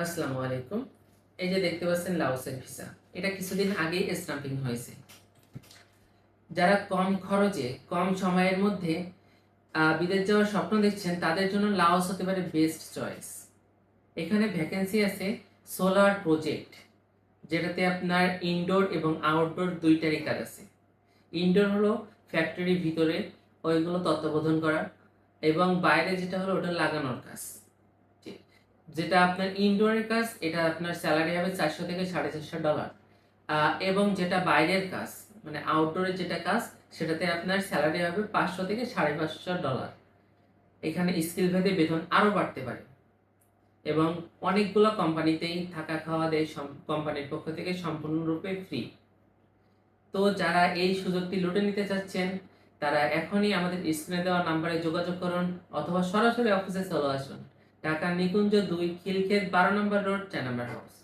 আসসালামু আলাইকুম। এই যে দেখতে পাচ্ছেন লাওসের ভিসা, এটা কিছুদিন আগেই স্টাম্পিং হয়েছে। যারা কম খরচে কম সময়ের মধ্যে বিদেশ যাওয়ার স্বপ্ন দেখছেন তাদের জন্য লাওস হতে পারে বেস্ট চয়েস। এখানে ভ্যাকেন্সি আছে সোলার প্রজেক্ট, যেটাতে আপনার ইনডোর এবং আউটডোর দুইটারই কাজ আছে। ইনডোর হলো ফ্যাক্টরির ভিতরে ওইগুলো তত্ত্বাবধান করা, এবং বাইরে যেটা হলো ওটা লাগানোর কাজ। যেটা আপনার ইনডোরের কাজ, এটা আপনার স্যালারি হবে 400 থেকে $450। এবং যেটা বাইরের কাজ মানে আউটডোরের যেটা কাজ, সেটাতে আপনার স্যালারি হবে 500 থেকে $550। এখানে স্কিল ভেদে বেতন আরো বাড়তে পারে, এবং অনেকগুলো কোম্পানিতেই থাকা খাওয়া দেয় কোম্পানির পক্ষ থেকে সম্পূর্ণরূপে ফ্রি। তো যারা এই সুযোগটি লুটে নিতে চাচ্ছেন তারা এখনই আমাদের স্ক্রিনে দেওয়া নাম্বারে যোগাযোগ করুন, অথবা সরাসরি অফিসে চলে আসুন। ঢাকা নিকুঞ্জ 2, খিলক্ষেত 12 নম্বর রোড, 4 নম্বর হাউস।